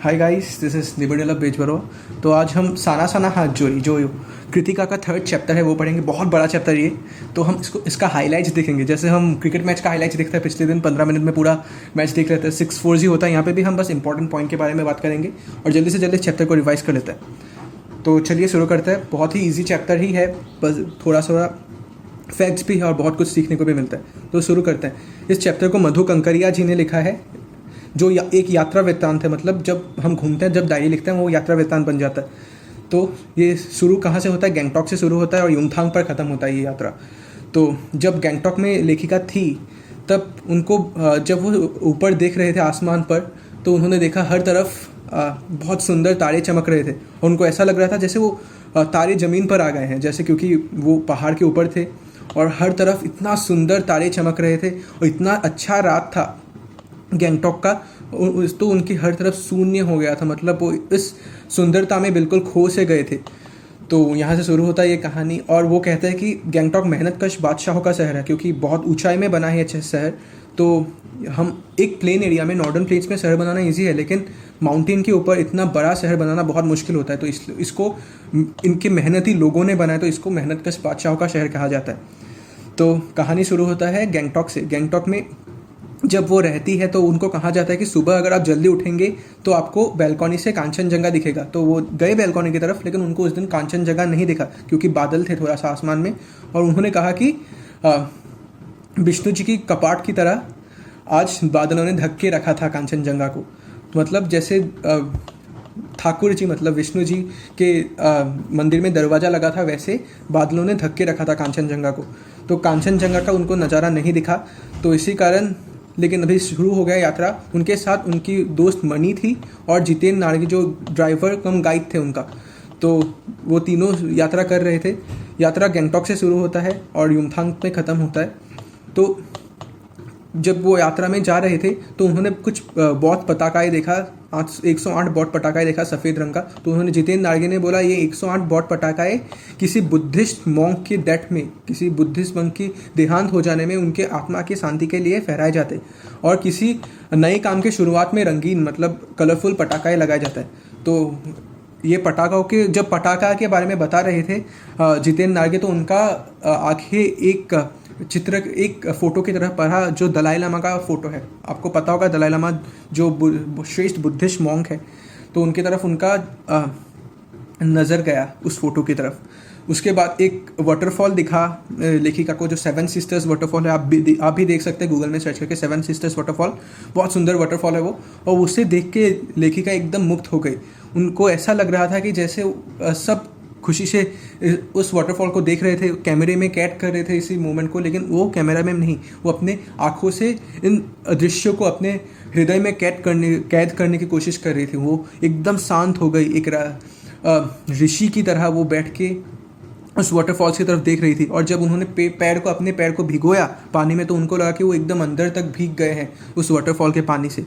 Hi guys, this is Nibedla Bezbaruah. तो आज हम साना साना हाथ जोड़ी जो कृतिका का थर्ड चैप्टर है वो पढ़ेंगे। बहुत बड़ा चैप्टर ये। तो हम इसका हाइलाइट्स देखेंगे। जैसे हम क्रिकेट मैच का हाइलाइट्स देखते हैं, पिछले दिन 15 मिनट में पूरा मैच देख लेते हैं, 6-4 होता है। यहाँ पे भी हम बस इंपॉर्टेंट पॉइंट के बारे में बात करेंगे और जल्दी से जल्दी चैप्टर को रिवाइज कर लेते हैं। तो चलिए शुरू करते हैं। बहुत ही ईजी चैप्टर ही है, बस थोड़ा सा फैक्ट्स भी है और बहुत कुछ सीखने को भी मिलता है। तो शुरू करते हैं। इस चैप्टर को मधु कंकरिया जी ने लिखा है, जो एक यात्रा वृत्तांत है। मतलब जब हम घूमते हैं, जब डायरी लिखते हैं, वो यात्रा वृत्तांत बन जाता है। तो ये शुरू कहाँ से होता है? गैंगटॉक से शुरू होता है और युमथांग पर ख़त्म होता है ये यात्रा। तो जब गैंगटॉक में लेखिका थी, तब उनको जब वो ऊपर देख रहे थे आसमान पर, तो उन्होंने देखा हर तरफ बहुत सुंदर तारे चमक रहे थे और उनको ऐसा लग रहा था जैसे वो तारे ज़मीन पर आ गए हैं, जैसे क्योंकि वो पहाड़ के ऊपर थे और हर तरफ इतना सुंदर तारे चमक रहे थे और इतना अच्छा रात था गैंगटॉक का। तो उनकी हर तरफ शून्य हो गया था, मतलब वो इस सुंदरता में बिल्कुल खो से गए थे। तो यहाँ से शुरू होता है ये कहानी। और वो कहते हैं कि गैंगटॉक मेहनतकश बादशाहों का शहर है, क्योंकि बहुत ऊंचाई में बना है ये शहर। तो हम एक प्लेन एरिया में, नॉर्दर्न प्लेन्स में शहर बनाना ईजी है, लेकिन माउंटेन के ऊपर इतना बड़ा शहर बनाना बहुत मुश्किल होता है। तो इसको इनके मेहनती लोगों ने बनाया, तो इसको मेहनतकश बादशाहों का शहर कहा जाता है। तो कहानी शुरू होता है गैंगटॉक से। गैंगटॉक में जब वो रहती है तो उनको कहा जाता है कि सुबह अगर आप जल्दी उठेंगे तो आपको बैल्कनी से कांचनजंगा दिखेगा। तो वो गए बैल्कनी की तरफ, लेकिन उनको उस दिन कांचनजंगा नहीं दिखा, क्योंकि बादल थे थोड़ा सा आसमान में। और उन्होंने कहा कि विष्णु जी की कपाट की तरह आज बादलों ने ढक के रखा था कांचनजंगा को। मतलब जैसे ठाकुर जी, मतलब विष्णु जी के मंदिर में दरवाज़ा लगा था, वैसे बादलों ने ढक के रखा था कांचनजंगा को। तो कांचनजंगा का उनको नज़ारा नहीं दिखा। तो इसी कारण, लेकिन अभी शुरू हो गया यात्रा। उनके साथ उनकी दोस्त मणि थी और जितेंद्र नार्गी, जो ड्राइवर कम गाइड थे उनका। तो वो तीनों यात्रा कर रहे थे। यात्रा गैंगटॉक से शुरू होता है और युमथांग में ख़त्म होता है। तो जब वो यात्रा में जा रहे थे तो उन्होंने कुछ बौद्ध पताकाएँ देखा, 108 बौद्ध पटाखाएँ देखा सफ़ेद रंग का। तो उन्होंने, जितेंद्र नार्गे ने बोला, ये 108 बौद्ध पटाखाएँ किसी बुद्धिस्ट मॉन्क के डेथ में, किसी बुद्धिस्ट मॉन्क की देहांत हो जाने में उनके आत्मा की शांति के लिए फहराए जाते और किसी नए काम के शुरुआत में रंगीन, मतलब कलरफुल पटाखाएँ लगाए जाता है। तो ये पटाखों के, जब पटाखा के बारे में बता रहे थे जितेंद्र नार्गे, तो उनका आंखें एक चित्र, एक फ़ोटो की तरफ पढ़ा जो दलाई लामा का फ़ोटो है। आपको पता होगा दलाई लामा जो श्रेष्ठ बुद्धिस्ट मॉन्क है, तो उनकी तरफ उनका नज़र गया उस फोटो की तरफ। उसके बाद एक वाटरफॉल दिखा लेखिका को, जो 7 सिस्टर्स वाटरफॉल है। आप भी देख सकते हैं गूगल में सर्च करके, 7 सिस्टर्स वाटरफॉल। बहुत सुंदर वाटरफॉल है वो। और उसे देख के लेखिका एकदम मुग्ध हो गई। उनको ऐसा लग रहा था कि जैसे सब खुशी से उस वाटरफॉल को देख रहे थे, कैमरे में कैद कर रहे थे इसी मोमेंट को, लेकिन वो कैमरा में नहीं, वो अपने आँखों से इन दृश्यों को अपने हृदय में कैद करने की कोशिश कर रही थी। वो एकदम शांत हो गई, एक ऋषि की तरह वो बैठ के उस वाटरफॉल्स की तरफ देख रही थी। और जब उन्होंने अपने पैर को भिगोया पानी में, तो उनको लगा कि वो एकदम अंदर तक भीग गए हैं उस वाटरफॉल के पानी से।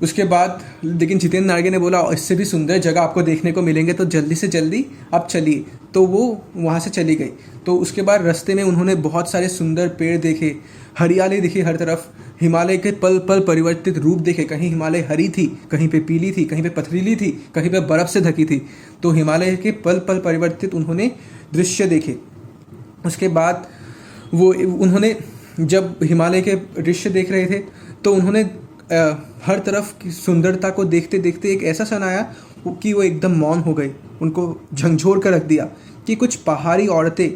उसके बाद लेकिन जितेंद्र नार्गे ने बोला, इससे भी सुंदर जगह आपको देखने को मिलेंगे, तो जल्दी से जल्दी आप चलिए। तो वो वहाँ से चली गई। तो उसके बाद रास्ते में उन्होंने बहुत सारे सुंदर पेड़ देखे, हरियाली दिखी हर तरफ, हिमालय के पल पल परिवर्तित रूप देखे। कहीं हिमालय हरी थी, कहीं पे पीली थी, कहीं पे पथरीली थी, कहीं पे बर्फ़ से ढकी थी। तो हिमालय के पल पल परिवर्तित उन्होंने दृश्य देखे। उसके बाद उन्होंने जब हिमालय के दृश्य देख रहे थे, तो उन्होंने हर तरफ की सुंदरता को देखते देखते एक ऐसा क्षण आया कि वो एकदम मौन हो गई। उनको झंझोर कर रख दिया कि कुछ पहाड़ी औरतें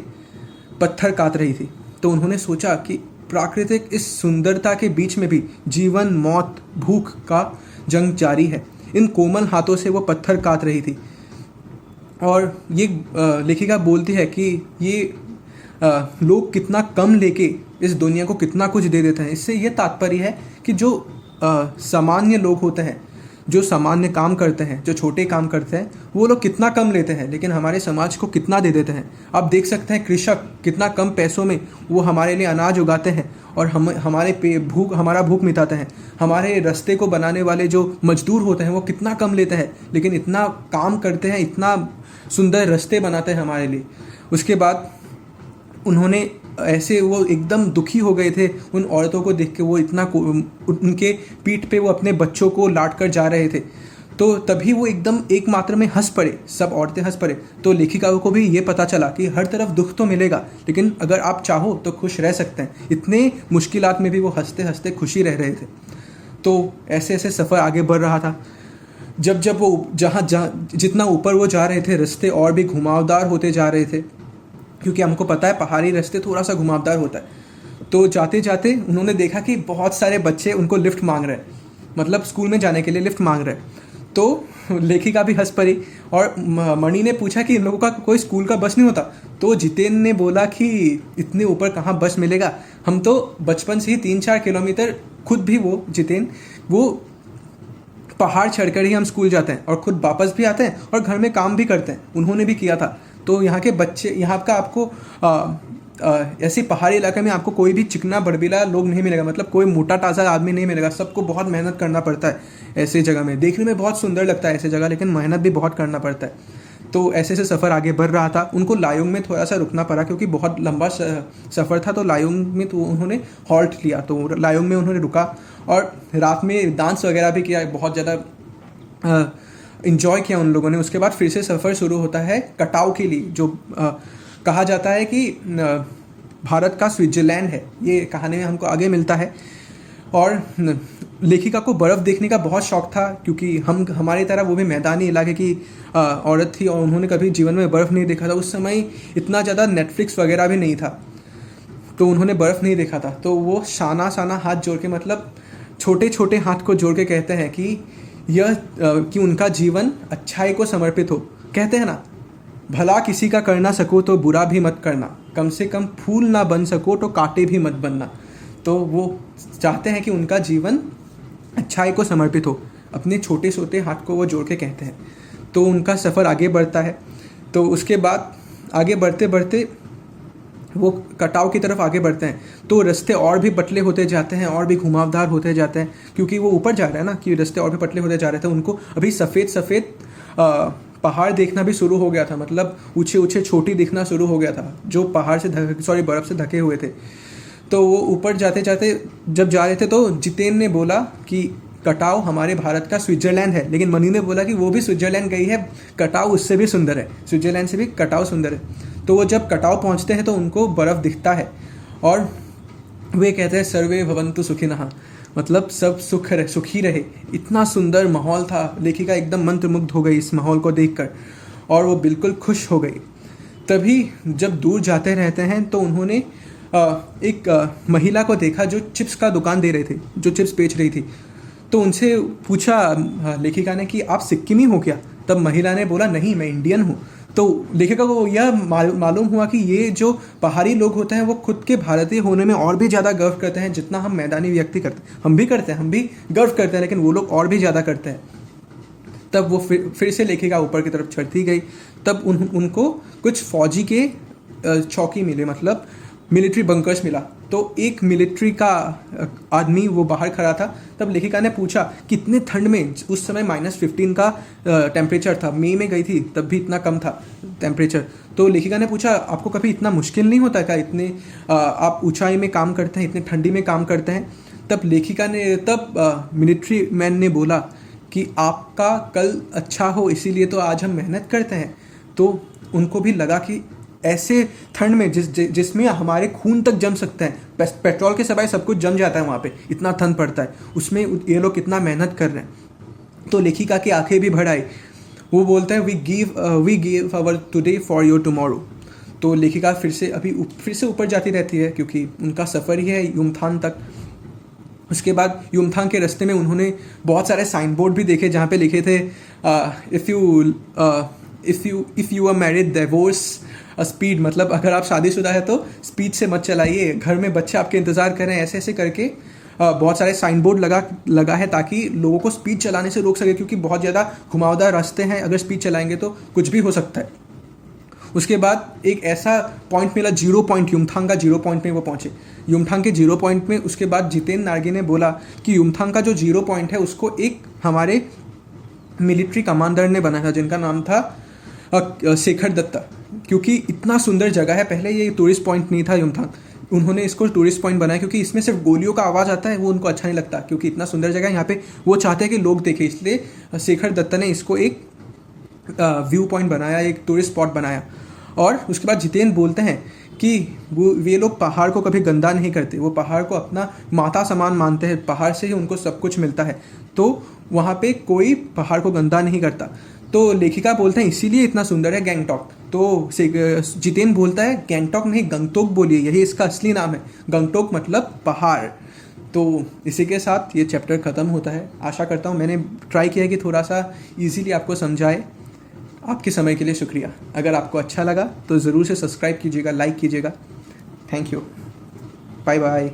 पत्थर काट रही थी। तो उन्होंने सोचा कि प्राकृतिक इस सुंदरता के बीच में भी जीवन, मौत, भूख का जंग जारी है। इन कोमल हाथों से वो पत्थर काट रही थी। और ये लेखिका बोलती है कि ये लोग कितना कम लेके इस दुनिया को कितना कुछ दे देते हैं। इससे ये तात्पर्य है कि जो सामान्य लोग होते हैं, जो सामान्य काम करते हैं, जो छोटे काम करते हैं, वो लोग कितना कम लेते हैं, लेकिन हमारे समाज को कितना दे देते हैं। आप देख सकते हैं कृषक कितना कम पैसों में वो हमारे लिए अनाज उगाते हैं और हमारा भूख मिटाते हैं। हमारे रास्ते को बनाने वाले जो मजदूर होते हैं वो कितना कम लेते हैं, लेकिन इतना काम करते हैं, इतना सुंदर रास्ते बनाते हैं हमारे लिए। उसके बाद उन्होंने ऐसे, वो एकदम दुखी हो गए थे उन औरतों को देख के। वो इतना उनके पीठ पे वो अपने बच्चों को लाद कर जा रहे थे। तो तभी वो एकदम एक मात्रा में हंस पड़े, सब औरतें हंस पड़े। तो लेखिका को भी ये पता चला कि हर तरफ दुख तो मिलेगा, लेकिन अगर आप चाहो तो खुश रह सकते हैं। इतने मुश्किलात में भी वो हंसते हंसते खुशी रह रहे थे। तो ऐसे ऐसे सफ़र आगे बढ़ रहा था। जब जब वो जहाँ जहाँ जितना ऊपर वो जा रहे थे, रास्ते और भी घुमावदार होते जा रहे थे, क्योंकि हमको पता है पहाड़ी रास्ते थोड़ा सा घुमावदार होता है। तो जाते जाते उन्होंने देखा कि बहुत सारे बच्चे उनको लिफ्ट मांग रहे हैं, मतलब स्कूल में जाने के लिए लिफ्ट मांग रहे हैं। तो लेखिका भी हंस पड़ी और मणि ने पूछा कि इन लोगों का कोई स्कूल का बस नहीं होता। तो जितेन ने बोला कि इतने ऊपर कहाँ बस मिलेगा, हम तो बचपन से ही 3-4 किलोमीटर, खुद भी वो जितेन वो पहाड़ चढ़कर ही हम स्कूल जाते हैं और खुद वापस भी आते हैं और घर में काम भी करते हैं, उन्होंने भी किया था। तो यहाँ के बच्चे, यहाँ का आपको ऐसी पहाड़ी इलाके में आपको कोई भी चिकना बड़बीला लोग नहीं मिलेगा, मतलब कोई मोटा ताज़ा आदमी नहीं मिलेगा। सबको बहुत मेहनत करना पड़ता है ऐसी जगह में। देखने में बहुत सुंदर लगता है ऐसी जगह, लेकिन मेहनत भी बहुत करना पड़ता है। तो ऐसे ऐसे सफ़र आगे बढ़ रहा था। उनको लायोंग में थोड़ा सा रुकना पड़ा क्योंकि बहुत लंबा सफ़र था। तो लायोंग में तो उन्होंने हॉल्ट लिया, तो लायोंग में उन्होंने रुका और रात में डांस वगैरह भी किया, बहुत ज़्यादा इन्जॉय किया उन लोगों ने। उसके बाद फिर से सफ़र शुरू होता है कटाव के लिए, जो कहा जाता है कि भारत का स्विट्ज़रलैंड है। ये कहानी में हमको आगे मिलता है। और लेखिका को बर्फ़ देखने का बहुत शौक़ था, क्योंकि हमारी तरह वो भी मैदानी इलाके की औरत थी और उन्होंने कभी जीवन में बर्फ़ नहीं देखा था। उस समय इतना ज़्यादा नेटफ्लिक्स वगैरह भी नहीं था, तो उन्होंने बर्फ़ नहीं देखा था। तो वो शाना शाना हाथ जोड़ के, मतलब छोटे छोटे हाथ को जोड़ के कहते हैं कि उनका जीवन अच्छाई को समर्पित हो। कहते हैं ना, भला किसी का कर ना सको तो बुरा भी मत करना, कम से कम फूल ना बन सको तो कांटे भी मत बनना। तो वो चाहते हैं कि उनका जीवन अच्छाई को समर्पित हो, अपने छोटे छोटे हाथ को वो जोड़ के कहते हैं। तो उनका सफ़र आगे बढ़ता है। तो उसके बाद आगे बढ़ते बढ़ते वो कटाव की तरफ आगे बढ़ते हैं। तो रास्ते और भी पतले होते जाते हैं और भी घुमावदार होते जाते हैं, क्योंकि वो ऊपर जा रहे हैं ना, कि रास्ते और भी पतले होते जा रहे थे। उनको अभी सफ़ेद पहाड़ देखना भी शुरू हो गया था, मतलब ऊंचे ऊंचे छोटी दिखना शुरू हो गया था, जो पहाड़ से बर्फ़ से ढके हुए थे। तो वो ऊपर जाते जाते जब जा रहे थे, तो जितेन ने बोला कि कटाव हमारे भारत का स्विट्ज़रलैंड है, लेकिन मनी ने बोला कि वो भी स्विट्ज़रलैंड गई है, कटाव उससे भी सुंदर है, स्विट्ज़रलैंड से भी कटाव सुंदर है। तो वो जब कटाव पहुंचते हैं तो उनको बर्फ़ दिखता है और वे कहते हैं सर्वे भवन्तु सुखिनः, मतलब सब सुखी रहे। इतना सुंदर माहौल था, लेखिका एकदम मंत्रमुग्ध हो गई इस माहौल को देखकर और वो बिल्कुल खुश हो गई। तभी जब दूर जाते रहते हैं तो उन्होंने एक महिला को देखा जो चिप्स का दुकान दे रहे थे, जो चिप्स बेच रही थी। तो उनसे पूछा लेखिका ने कि आप सिक्किमी हो क्या? तब महिला ने बोला नहीं, मैं इंडियन हूँ। तो लेखिका को यह मालूम हुआ कि ये जो पहाड़ी लोग होते हैं वो खुद के भारतीय होने में और भी ज़्यादा गर्व करते हैं जितना हम मैदानी व्यक्ति करते हैं। हम भी करते हैं, हम भी गर्व करते हैं, लेकिन वो लोग और भी ज़्यादा करते हैं। तब वो फिर से लेखिका ऊपर की तरफ चढ़ती गई। तब उनको कुछ फौजी के चौकी मिले, मतलब मिलिट्री बंकर्स मिला। तो एक मिलिट्री का आदमी वो बाहर खड़ा था। तब लेखिका ने पूछा कितने ठंड में, उस समय -15 का टेम्परेचर था, मई में गई थी तब भी इतना कम था टेम्परेचर। तो लेखिका ने पूछा आपको कभी इतना मुश्किल नहीं होता क्या, इतने आप ऊंचाई में काम करते हैं, इतने ठंडी में काम करते हैं? तब मिलिट्री मैन ने बोला कि आपका कल अच्छा हो इसीलिए तो आज हम मेहनत करते हैं। तो उनको भी लगा कि ऐसे ठंड में जिसमें हमारे खून तक जम सकते हैं, पेट्रोल के सिवाय सब कुछ जम जाता है वहाँ पे, इतना ठंड पड़ता है, उसमें ये लोग कितना मेहनत कर रहे हैं। तो लेखिका की आंखें भी भर आई। वो बोलते हैं we give our today for your tomorrow. तो लेखिका फिर से ऊपर जाती रहती है, क्योंकि उनका सफ़र ही है युमथांग तक। उसके बाद युमथांग के रास्ते में उन्होंने बहुत सारे साइन बोर्ड भी देखे जहाँ पे लिखे थे if you are married divorce speed, मतलब अगर आप शादीशुदा है तो स्पीड से मत चलाइए, घर में बच्चे आपके इंतज़ार कर रहे हैं, ऐसे ऐसे करके बहुत सारे साइन बोर्ड लगा है ताकि लोगों को स्पीड चलाने से रोक सके, क्योंकि बहुत ज़्यादा घुमावदार रास्ते हैं, अगर स्पीड चलाएंगे तो कुछ भी हो सकता है। उसके बाद एक ऐसा पॉइंट मिला, 0 पॉइंट, युमथांग का 0 पॉइंट में वो पहुँचे। युमथांग के 0 पॉइंट में उसके बाद जितेन नार्गे ने बोला कि युमथांग का जो 0 पॉइंट है उसको एक हमारे मिलिट्री कमांडर ने बनाया था, जिनका नाम था शेखर दत्ता, क्योंकि इतना सुंदर जगह है। पहले ये टूरिस्ट पॉइंट नहीं था युमथांग, उन्होंने इसको टूरिस्ट पॉइंट बनाया क्योंकि इसमें सिर्फ गोलियों का आवाज़ आता है, वो उनको अच्छा नहीं लगता क्योंकि इतना सुंदर जगह है यहाँ पे, वो चाहते हैं कि लोग देखें, इसलिए शेखर दत्ता ने इसको एक व्यू पॉइंट बनाया, एक टूरिस्ट स्पॉट बनाया। और उसके बाद जितेंद्र बोलते हैं कि वे लोग पहाड़ को कभी गंदा नहीं करते, वो पहाड़ को अपना माता समान मानते हैं, पहाड़ से ही उनको सब कुछ मिलता है, तो वहाँ पे कोई पहाड़ को गंदा नहीं करता। तो लेखिका बोलते हैं इसीलिए इतना सुंदर है गैंगटॉक। तो जितेंद्र बोलता है गैंगटॉक नहीं गंगटोक बोलिए, यही इसका असली नाम है, गंगटोक मतलब पहाड़। तो इसी के साथ ये चैप्टर ख़त्म होता है। आशा करता हूँ मैंने ट्राई किया कि थोड़ा सा इजीली आपको समझाए। आपके समय के लिए शुक्रिया। अगर आपको अच्छा लगा तो ज़रूर से सब्सक्राइब कीजिएगा, लाइक कीजिएगा। Thank you, bye bye.